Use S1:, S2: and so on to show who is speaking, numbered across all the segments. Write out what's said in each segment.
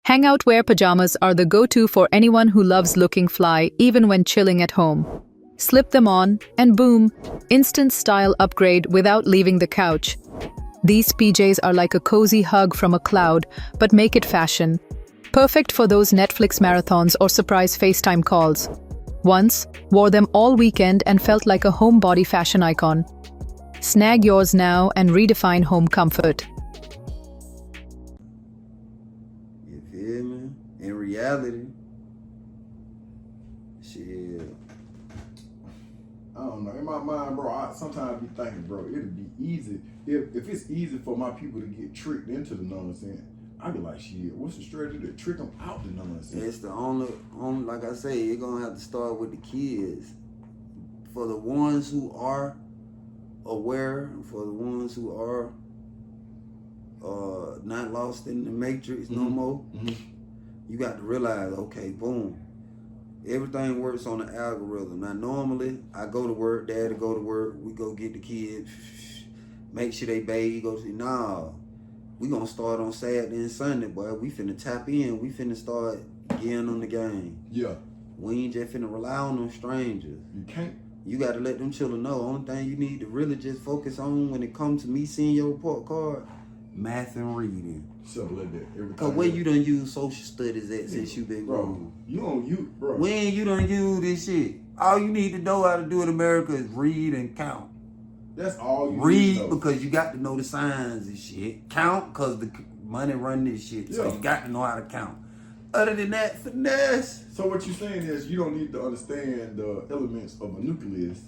S1: Hangout wear pajamas are the go-to for anyone who loves looking fly even when chilling at home. Slip them on, and boom, instant style upgrade without leaving the couch. These PJs are like a cozy hug from a cloud, but make it fashion. Perfect for those Netflix marathons or surprise FaceTime calls. Once, wore them all weekend and felt like a homebody fashion icon. Snag yours now and redefine home comfort.
S2: You feel me? In reality, shit.
S3: I don't know. In my mind, bro, I sometimes be thinking, bro, it'd be easy. If it's easy for my people to get tricked into the nonsense, I'd be like, shit, what's the strategy to trick them out the nonsense?
S2: It's the only, like I say, you're going to have to start with the kids. For the ones who are aware, for the ones who are not lost in the matrix no more, you got to realize, okay, boom, everything works on the algorithm. Now, normally, I go to work, daddy go to work, we go get the kids, make sure they bathe, go see, nah, we gonna start on Saturday and Sunday, boy. We finna tap in, we finna start getting on the game.
S3: Yeah.
S2: We ain't just finna rely on them strangers.
S3: You can't.
S2: You gotta let them children know. Only thing you need to really just focus on when it comes to me seeing your report card, math and reading.
S3: Something like that.
S2: Cause where you done use social studies at since you been grown?
S3: You don't use, bro.
S2: When you done use this shit? All you need to know how to do in America is read and count.
S3: That's all you
S2: read
S3: need to know.
S2: Because you got to know the signs and shit. Count because the money run this shit. So you got to know how to count. Other than that, finesse.
S3: So what you're saying is you don't need to understand the elements of a nucleus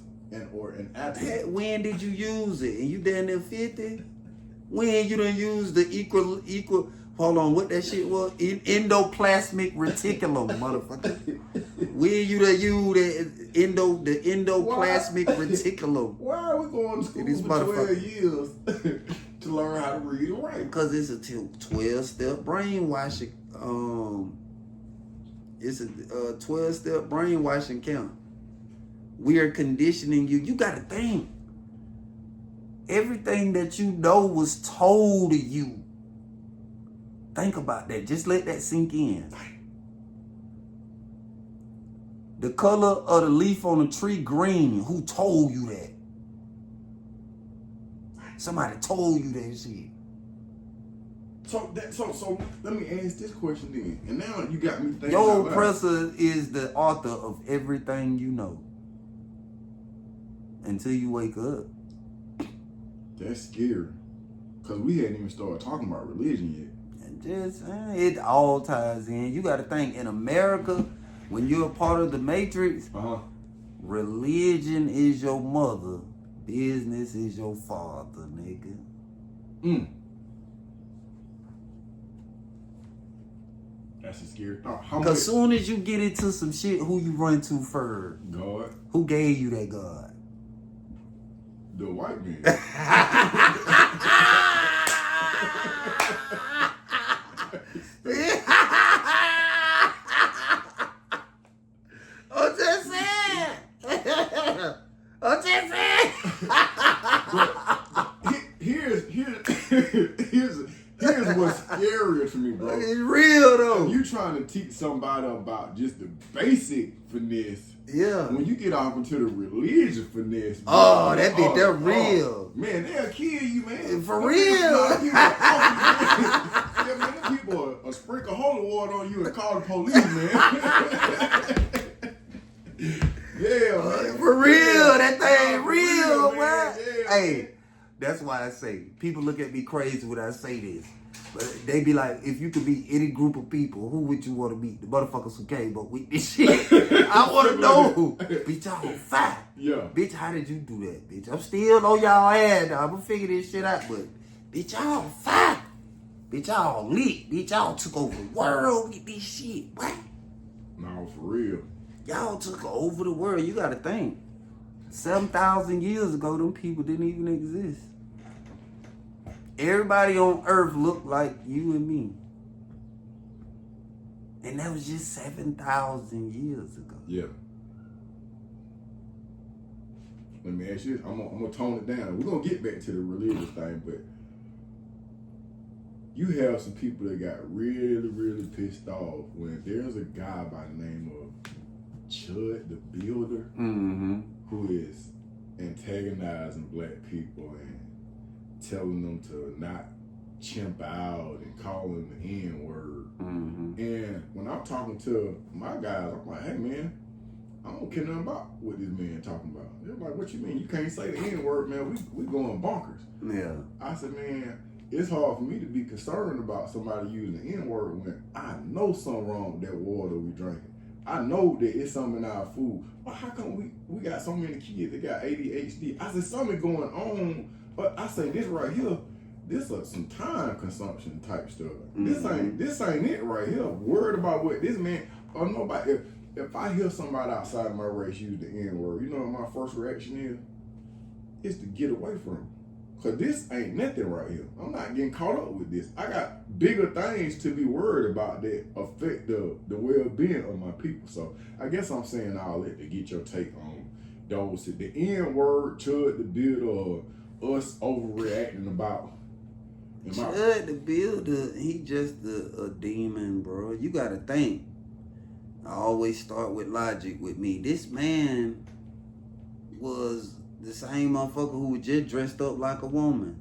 S3: or an atom.
S2: When did you use it? And you down there 50? When you done use the equal, hold on, what that shit was? Endoplasmic reticulum, motherfucker. When you done use the endoplasmic reticulum?
S3: Why are we going to school for 12 years to learn how to read and write?
S2: Because it's a 12-step brainwashing. It's a 12-step brainwashing count. We are conditioning you. You got to think. Everything that you know was told to you. Think about that. Just let that sink in. The color of the leaf on the tree green. Who told you that? Somebody told you that shit.
S3: So let me ask this question then. And now you got me thinking.
S2: Your oppressor is the author of everything you know. Until you wake up.
S3: That's scary. Because we hadn't even started talking about religion yet.
S2: And just, it all ties in. You got to think, in America, when you're a part of the matrix, religion is your mother. Business is your father, nigga.
S3: That's a scary thought.
S2: Because soon as you get into some shit, who you run to first?
S3: God.
S2: Who gave you that God?
S3: The white man.
S2: I'm just saying. I'm just saying.
S3: Here's what's scarier to me, bro.
S2: It's real though.
S3: You trying to teach somebody about just the basic finesse.
S2: Yeah.
S3: When you get off into the religious finesse,
S2: oh, that be that real.
S3: Man, they'll kill you, man.
S2: For real.
S3: Yeah, man, them people will sprinkle holy water on you and call the police, man. Yeah, man.
S2: For real, that thing real, man.
S3: Yeah,
S2: hey,
S3: man.
S2: That's why I say, people look at me crazy when I say this. But they be like, if you could be any group of people, who would you want to meet? The motherfuckers who came up with this shit. I want to know. Bitch, y'all on fire.
S3: Yeah.
S2: Bitch, how did you do that, bitch? I'm still on y'all ass. I'm going to figure this shit out, but bitch, y'all on fire. Bitch, y'all lit. Bitch, y'all took over the world with this shit. What?
S3: No, for real.
S2: Y'all took over the world. You got to think. 7,000 years ago, them people didn't even exist. Everybody on earth looked like you and me. And that was just 7,000 years ago.
S3: Yeah. Let me ask you, I'm gonna tone it down. We're gonna get back to the religious thing, but you have some people that got really, really pissed off when there's a guy by the name of Chud the Builder who is antagonizing black people and telling them to not chimp out and calling the N-word. And when I'm talking to my guys, I'm like, hey man, I don't care nothing about what this man talking about. They're like, what you mean? You can't say the N-word, man. We going bonkers.
S2: Yeah.
S3: I said, man, it's hard for me to be concerned about somebody using the N-word when I know something wrong with that water we drinking. I know that it's something in our food. But how come we got so many kids that got ADHD? I said, something going on. But I say, this right here, this is some time consumption type stuff. This ain't it right here. Worried about what this man or nobody. If I hear somebody outside of my race use the N-word, you know what my first reaction is? It's to get away from it. Cause this ain't nothing right here. I'm not getting caught up with this. I got bigger things to be worried about that affect the well-being of my people. So I guess I'm saying all that to get your take on those. The N-word, Chud the Builder, or us overreacting about.
S2: Chud the Builder, he just a demon, bro. You gotta think. I always start with logic with me. This man was the same motherfucker who was just dressed up like a woman.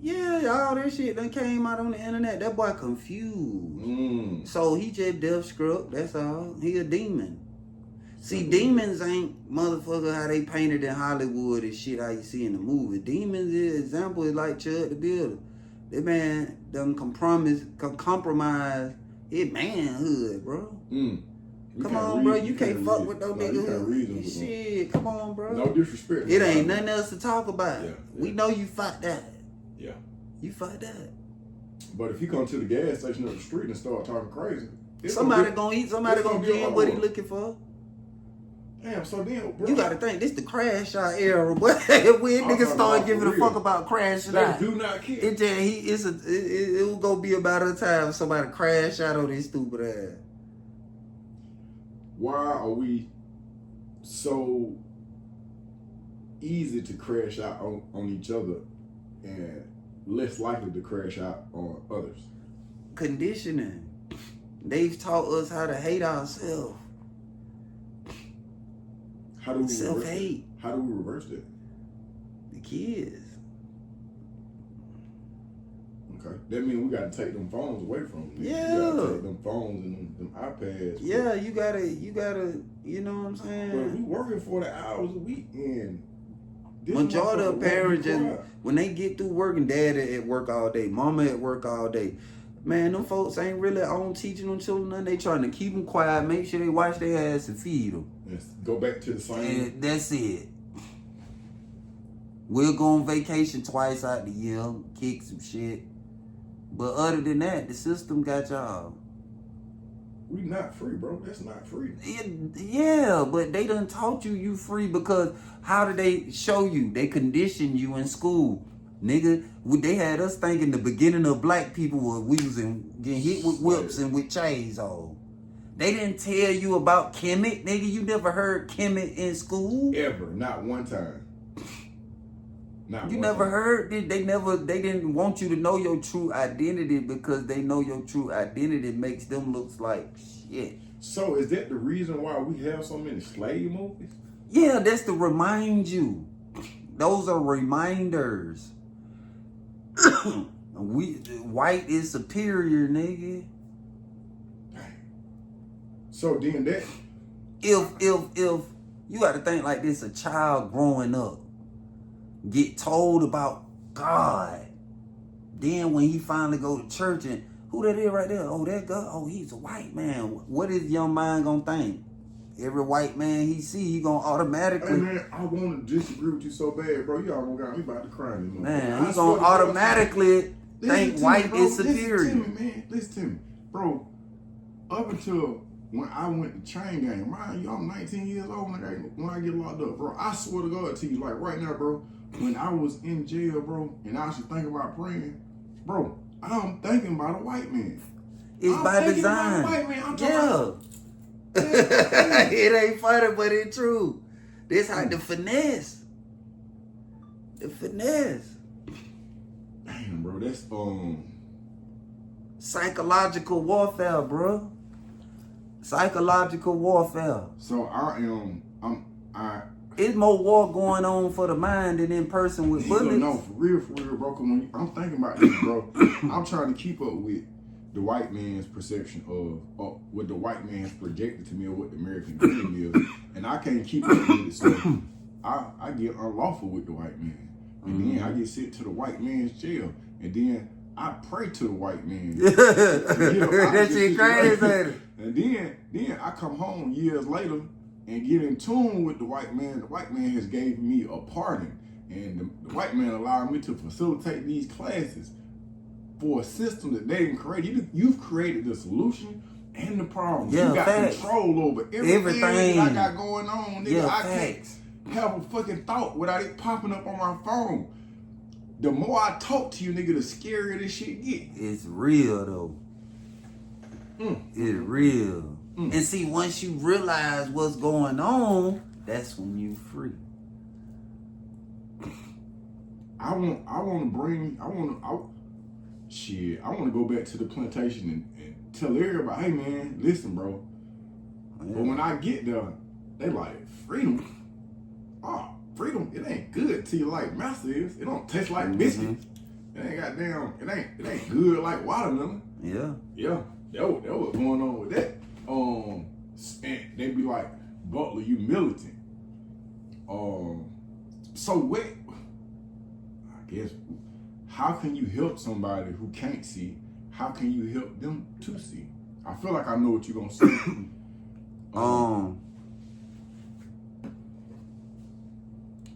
S2: Yeah, all that shit done came out on the internet. That boy confused. So he just deaf script, that's all. He a demon. See, demons ain't motherfucker how they painted in Hollywood and shit how you see in the movie. Demons, example is like Chud the Builder. That man done compromise his manhood, bro. Come on, bro. You can't fuck with no nigga. Shit, come on, bro.
S3: No disrespect.
S2: It ain't nothing else to talk about.
S3: Yeah.
S2: We know you fought that.
S3: Yeah.
S2: You fought that.
S3: But if he come to the gas station up the street and start talking crazy,
S2: somebody gonna eat. Somebody gonna get what he looking for.
S3: Damn. So then, bro,
S2: you gotta think this the crash out era. When niggas start giving a fuck about crashing out,
S3: they do not care.
S2: It will go be about a time somebody crash out on this stupid ass.
S3: Why are we so easy to crash out on each other and less likely to crash out on others?
S2: Conditioning. They've taught us how to hate ourselves.
S3: How do we
S2: self-hate?
S3: How do we reverse that?
S2: The kids.
S3: Okay, that means we got to take them phones away from them.
S2: Yeah,
S3: you got to take them phones and them iPads.
S2: Yeah, you gotta, you know what I'm saying?
S3: But we working 40 hours a week, and
S2: majority of parents just when they get through working, dad at work all day, mama at work all day. Man, them folks ain't really on teaching them children nothing. They trying to keep them quiet, make sure they wash their ass and feed them.
S3: Let's go back to the same.
S2: And that's it. We'll go on vacation twice out the year, kick some shit. But other than that, the system got y'all.
S3: We not free, bro. That's not free.
S2: Yeah, but they done taught you free because how did they show you? They conditioned you in school. Nigga, they had us thinking the beginning of black people were getting hit with whips and with chains on. They didn't tell you about Kemet, nigga. You never heard Kemet in school?
S3: Ever. Not one time. Not
S2: you
S3: one
S2: never
S3: time.
S2: heard it? They didn't want you to know your true identity because they know your true identity makes them look like shit.
S3: So is that the reason why we have so many slave movies?
S2: Yeah, that's to remind you. Those are reminders. White is superior, nigga.
S3: So then that
S2: if you got to think like this, a child growing up get told about God, then when he finally go to church and who that is right there? Oh, that God. Oh, he's a white man. What is young mind gonna think? Every white man he see, he gonna automatically.
S3: Hey man, I want to disagree with you so bad, bro. You almost got me about to cry.
S2: Man, he gonna automatically think white is superior.
S3: Listen to me, man. Listen to me, bro. Up until when I went to chain gang, mind you, I'm 19 years old when I get locked up, bro. I swear to God to you, like right now, bro. When I was in jail, bro, and I should think about praying, bro. I'm thinking about a white man.
S2: It's by design.
S3: White man.
S2: It ain't funny, but it's true. This how the finesse. The finesse.
S3: Damn, bro, that's
S2: psychological warfare, bro. Psychological warfare.
S3: So
S2: It's more war going on for the mind than in person with bullets.
S3: No, for real, bro. Cause when I'm thinking about this, bro, I'm trying to keep up with the white man's perception of what the white man's projected to me or what the American dream is, and I can't keep up with it. So I get unlawful with the white man, and then I get sent to the white man's jail, and then I pray to the white man.
S2: That shit crazy.
S3: And then I come home years later and get in tune with the white man. The white man has gave me a pardon, and the white man allowed me to facilitate these classes for a system that they didn't create. You've created the solution and the problem.
S2: Yeah,
S3: you got
S2: facts.
S3: control over everything that I got going on, nigga.
S2: Yeah,
S3: I
S2: facts.
S3: can't have a fucking thought without it popping up on my phone. The more I talk to you, nigga, the scarier this shit get.
S2: It's real though. It's real. And see, once you realize what's going on, that's when you free.
S3: I want to go back to the plantation and tell everybody, hey man, listen, bro.
S2: Yeah.
S3: But when I get there, they like, freedom? Oh, freedom, it ain't good till you like master is. It don't taste like biscuit. It ain't goddamn, it ain't good like watermelon.
S2: Yeah.
S3: Yeah, that was going on with that. And they be like, Butler, you militant. So what? I guess, how can you help somebody who can't see? How can you help them to see? I feel like I know what you're gonna say.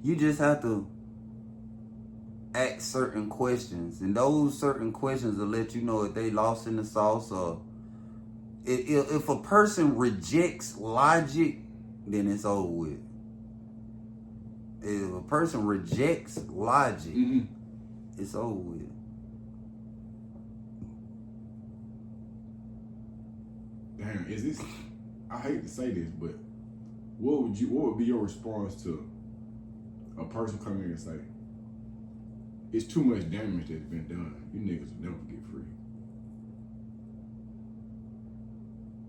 S2: You just have to ask certain questions, and those certain questions will let you know if they lost in the sauce, or if a person rejects logic, then it's over with. If a person rejects logic, it's over with.
S3: Damn, is this? I hate to say this, but what would be your response to a person coming here and say, it's too much damage that's been done. You niggas will never get free.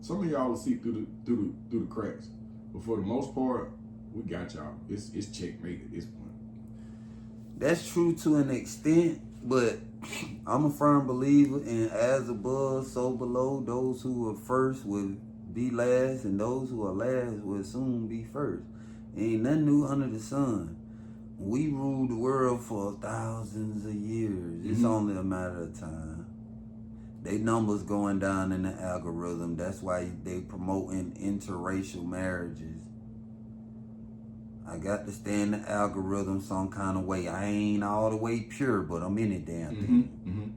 S3: Some of y'all will see through the cracks, but for the most part, we got y'all. It's checkmate at this point.
S2: That's true to an extent, but I'm a firm believer in as above, so below. Those who are first will be last, and those who are last will soon be first. Ain't nothing new under the sun. We ruled the world for thousands of years. It's only a matter of time. They numbers going down in the algorithm. That's why they promoting interracial marriages. I got to stay in the algorithm some kind of way. I ain't all the way pure, but I'm in it damn thing.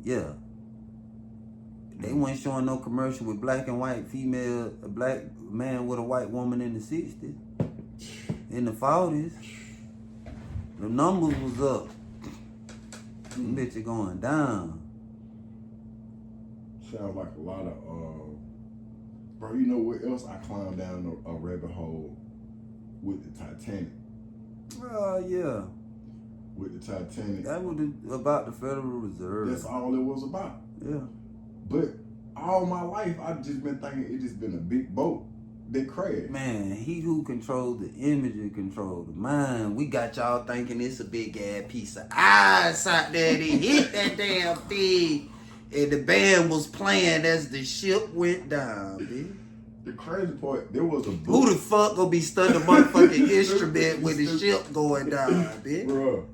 S2: Yeah. They weren't showing no commercial with black and white female, a black man with a white woman in the 60s. In the 40s. The numbers was up. Them bitches going down.
S3: Sounds like a lot of, bro, you know what else I climbed down a rabbit hole with the Titanic?
S2: Yeah.
S3: With the Titanic.
S2: That was about the Federal Reserve.
S3: That's all it was about.
S2: Yeah.
S3: But all my life, I've just been thinking it just been a big boat that crashed.
S2: Man, he who controls the image will control the mind. We got y'all thinking it's a big ass piece of ice out there that hit that damn thing. And the band was playing as the ship went down, bitch.
S3: The crazy part, there was a book.
S2: Who the fuck gonna be studying a motherfucking instrument with the ship going down, bitch?
S3: Bruh,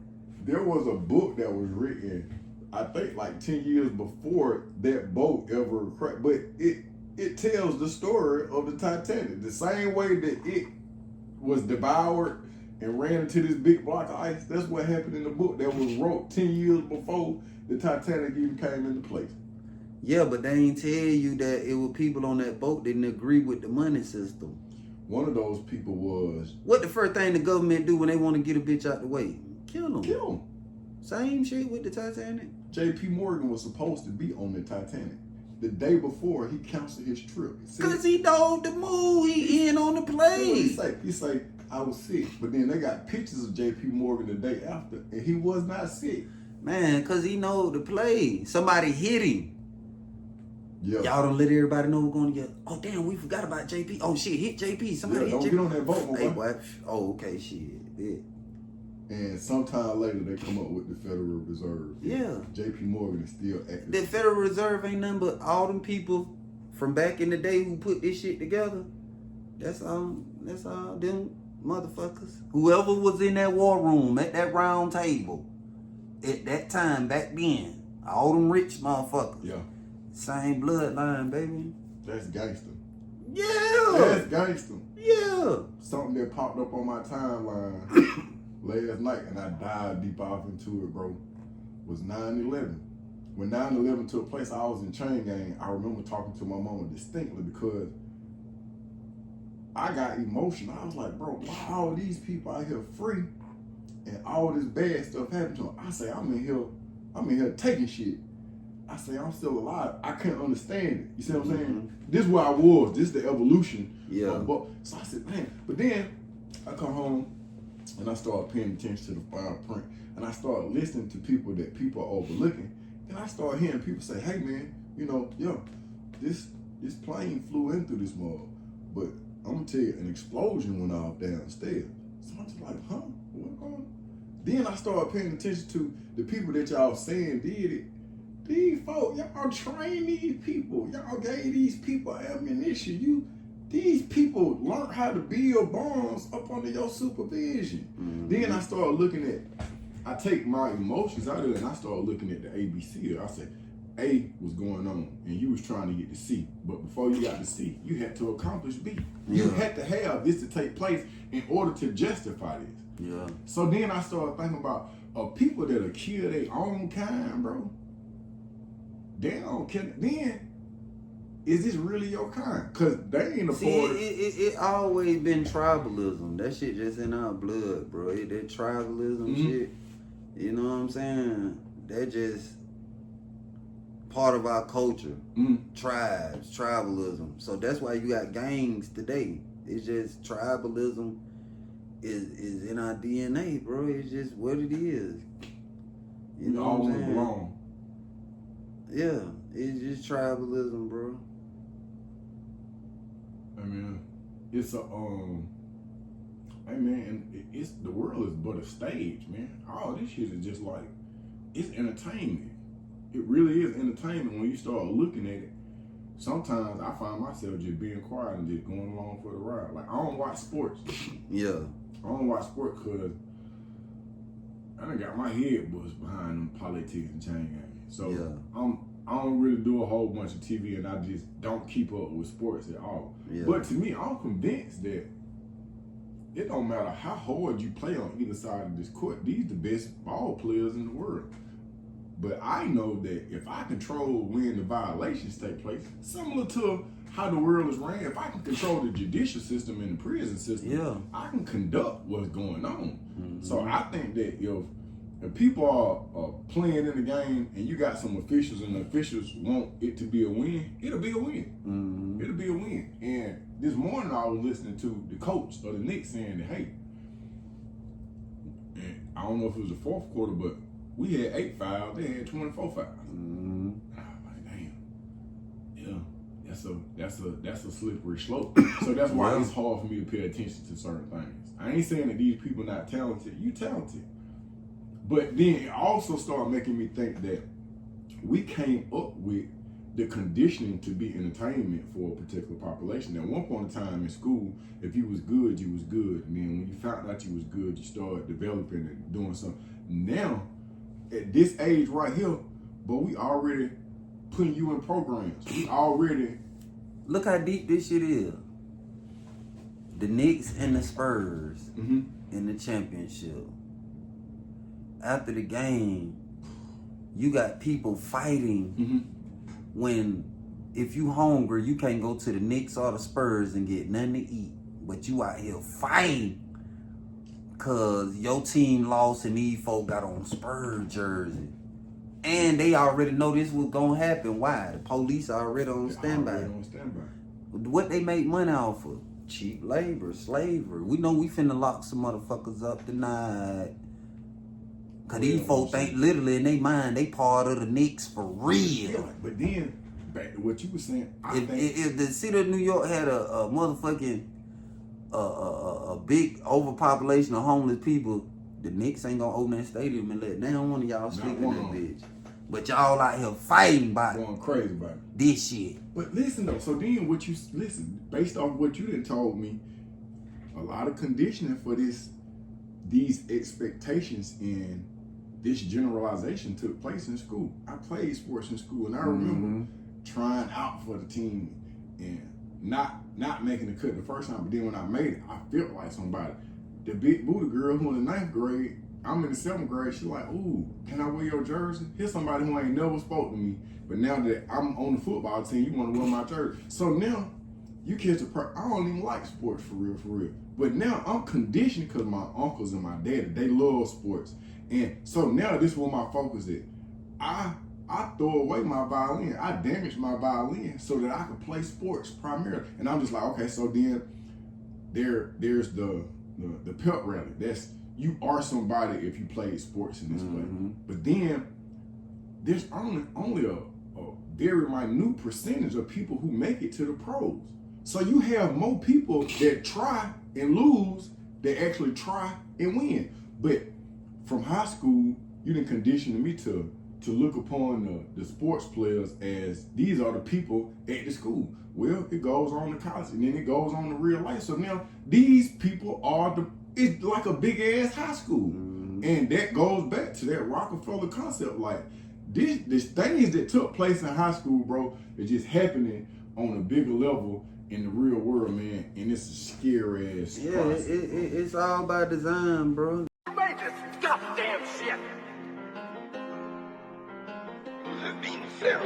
S3: there was a book that was written, I think like 10 years before that boat ever crashed. But it tells the story of the Titanic. The same way that it was devoured and ran into this big block of ice, that's what happened in the book that was wrote 10 years before the Titanic even came into place.
S2: Yeah, but they ain't tell you that it was people on that boat that didn't agree with the money system.
S3: One of those people was...
S2: What the first thing the government do when they want to get a bitch out the way? Kill them.
S3: Kill him.
S2: Same shit with the Titanic.
S3: J.P. Morgan was supposed to be on the Titanic. The day before, he canceled his trip.
S2: Because he know the move. He in on the play.
S3: He say, I was sick. But then they got pictures of J.P. Morgan the day after, and he was not sick.
S2: Man, because he know the play. Somebody hit him.
S3: Yeah.
S2: Y'all don't let everybody know we're going to get. Oh damn, we forgot about JP. Oh shit, hit JP. Somebody hit
S3: don't
S2: JP.
S3: get on that boat, my
S2: Hey,
S3: boy.
S2: boy. Oh, okay, shit. Yeah.
S3: And sometime later, they come up with the Federal Reserve.
S2: Yeah.
S3: J.P. Morgan is still active.
S2: The Federal Reserve ain't nothing but all them people from back in the day who put this shit together. That's all them motherfuckers. Whoever was in that war room at that round table at that time back then, all them rich motherfuckers.
S3: Yeah.
S2: Same bloodline, baby.
S3: That's gangster.
S2: Yeah.
S3: That's gangster.
S2: Yeah.
S3: Something that popped up on my timeline last night, and I dived deep off into it, bro, was 9/11. When 9/11 took place, I was in chain gang. I remember talking to my mama distinctly because I got emotional. I was like, bro, why all these people out here free and all this bad stuff happened to them? I say, I'm in here taking shit. I say, I'm still alive. I couldn't understand it. You see what I'm saying? This is where I was. This is the evolution.
S2: Yeah.
S3: So I said, man. But then I come home and I started paying attention to the fine print. And I started listening to people that people are overlooking. And I started hearing people say, hey, man, this plane flew in through this mall. But I'm going to tell you, an explosion went off downstairs. So I'm just like, huh? What going on? Then I started paying attention to the people that y'all saying did it. These folks, y'all trained these people. Y'all gave these people ammunition. These people learned how to build bombs up under your supervision. Mm-hmm. Then I started looking at, I take my emotions out of it and I started looking at the ABC. I said, A was going on and you was trying to get to C. But before you got to C, you had to accomplish B. Yeah. You had to have this to take place in order to justify this.
S2: Yeah.
S3: So then I started thinking about people that are kill their own kind, bro. They don't kill. Then is this really your kind? Cause they ain't afford.
S2: It always been tribalism. That shit just in our blood, bro. That tribalism shit. You know what I'm saying? That just part of our culture. Tribes, tribalism. So that's why you got gangs today. It's just tribalism is in our DNA, bro. It's just what it is. You know what I'm saying?
S3: Belong.
S2: Yeah, it's just tribalism, bro.
S3: I mean, it's a hey man, it's the world is but a stage, man. All this shit is just like it's entertainment. It really is entertainment when you start looking at it. Sometimes I find myself just being quiet and just going along for the ride. Like I don't watch sports.
S2: Yeah.
S3: I don't watch sports because I done got my head buzzed behind them politics and chain gang. So yeah. I don't really do a whole bunch of TV and I just don't keep up with sports at all. Yeah. But to me, I'm convinced that it don't matter how hard you play on either side of this court, these the best ball players in the world. But I know that if I control when the violations take place, similar to how the world is ran, if I can control the judicial system and the prison system, I can conduct what's going on. Mm-hmm. So I think that if people are playing in the game and you got some officials and the officials want it to be a win, it'll be a win. Mm-hmm. It'll be a win. And this morning I was listening to the coach of the Knicks saying that, hey, and I don't know if it was the fourth quarter, but we had 8 fouls, they had 24 fouls. Mm-hmm. And I was like, damn, yeah, that's a slippery slope. So that's why it's hard for me to pay attention to certain things. I ain't saying that these people not talented, you talented. But then it also started making me think that we came up with the conditioning to be entertainment for a particular population. At one point in time in school, if you was good, you was good. And then when you found out you was good, you started developing and doing something. Now, at this age right here, but we already putting you in programs. We already...
S2: Look how deep this shit is. The Knicks and the Spurs in the championship. After the game, you got people fighting when if you hungry, you can't go to the Knicks or the Spurs and get nothing to eat. But you out here fighting because your team lost and these folk got on Spurs jersey. And they already know this was going to happen. Why? The police are already on standby. What they make money off of? Cheap labor, slavery. We know we finna lock some motherfuckers up tonight. Cause these folks think literally in their mind they part of the Knicks for real.
S3: Yeah, but then back to what you were saying.
S2: If the city of New York had a motherfucking a big overpopulation of homeless people, the Knicks ain't gonna open that stadium and let down one of y'all sleep in that bitch. But y'all out here fighting about
S3: going crazy about it.
S2: This shit.
S3: But listen though, so then based off what you done told me, a lot of conditioning for these expectations and this generalization took place in school. I played sports in school, and I remember trying out for the team and not making the cut the first time. But then when I made it, I felt like somebody. The big booty girl who in the 9th grade, I'm in the 7th grade, she's like, ooh, can I wear your jersey? Here's somebody who ain't never spoke to me. But now that I'm on the football team, you want to wear my jersey. So now, you catch I don't even like sports for real. But now I'm conditioned because my uncles and my dad, they love sports. And so now this is where my focus is. I throw away my violin. I damage my violin so that I can play sports primarily. And I'm just like, okay, so then there's the pep rally. That's, you are somebody if you played sports in this way. But then there's only a very minute percentage of people who make it to the pros. So you have more people that try and lose that actually try and win. But from high school, you done conditioned me to look upon the sports players as these are the people at the school. Well, it goes on to college and then it goes on to real life. So now these people it's like a big ass high school. And that goes back to that Rockefeller concept. Like this things that took place in high school, bro, is just happening on a bigger level in the real world, man. And it's a scary ass process.
S2: It's all by design, bro.
S4: Made this goddamn shit. Being fair.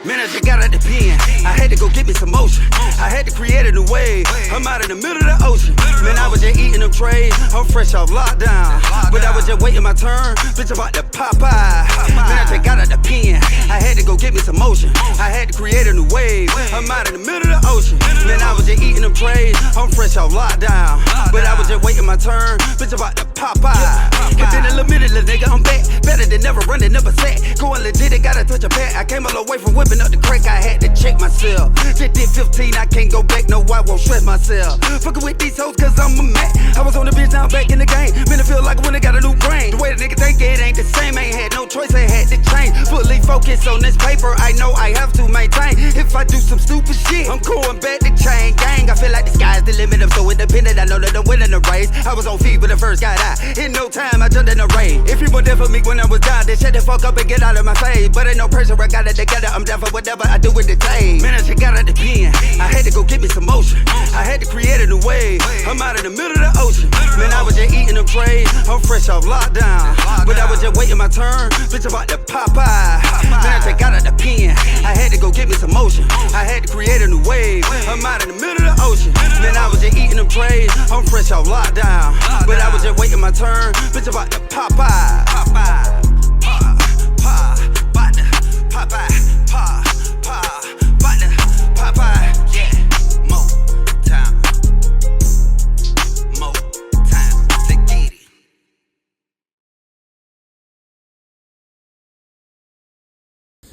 S5: Man, I just got out the pen. I had to go get me some motion. I had to create a new wave. I'm out in the middle of the ocean. Man, I was just eating them trays. I'm fresh off lockdown. But I was just waiting my turn. Bitch, about to Popeye. Man, I just got out the pen. I had to go get me some motion. I had to create a new wave. I'm out in the middle of the ocean. Man, I was just eating them trays. I'm fresh off lockdown. But I was just waiting my turn. Bitch, about to Popeye. Within a little minute, little nigga, I'm back. Better than never running, never set. Going legit, it gotta touch a pad. I came all the way from whipping up the crack, I had to check myself. Just did 15, I can't go back, no, I won't stress myself. Fucking with these hoes, cause I'm a man. I was on the bitch, now I'm back in the game. Man, I feel like when I got a new brain. The way the nigga think it ain't the same, ain't had no choice, I had to change. Fully focused on this paper, I know I have to maintain. If I do some stupid shit, I'm going back to chain gang. I feel like the sky's the limit, I'm so independent, I know that I'm winning the race. I was on feet when the first got out. In no time, I jumped in the rain. If you were there for me when I was down, then shut the fuck up and get out of my face. But ain't no pressure, I got it together, I'm down for whatever I do with the day. Man, I just got out the pen. I had to go get me some motion. I had to create a new wave. I'm out in the middle of the ocean. Man, I was just eating them trays. I'm fresh off lockdown. But I was just waiting my turn. Bitch, about to Popeye. Man, I just got out the pen. I had to go get me some motion. I had to create a new wave. I'm out in the middle of the ocean. Man, I was just eating them trays. I'm fresh off lockdown. But I was just waiting my turn. Bitch, about to Popeye. Popeye.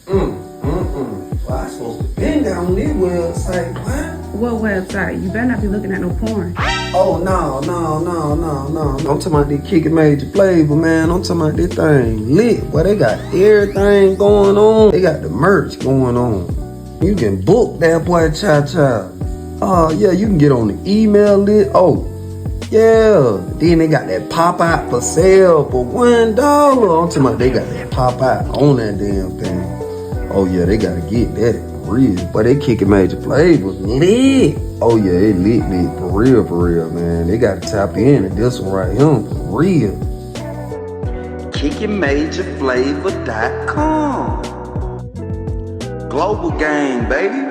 S2: Well, I supposed to been down this website, man.
S6: What website? You better not be looking at no porn.
S2: Oh, no. I'm talking about this Kicking Major Flavor, man. I'm talking about this thing lit. Well, they got everything going on. They got the merch going on. You can book that boy, Cha-Cha. Oh, yeah, you can get on the email list. Oh, yeah. Then they got that pop-out for sale for $1. I'm talking about they got that pop-out on that damn thing. Oh, yeah, they got to get that for real. But they Kicking Major Flavors lit. Oh, yeah, it lit for real, man. They got to tap in at this one right here for real. KickingMajorFlavor.com. Global game, baby.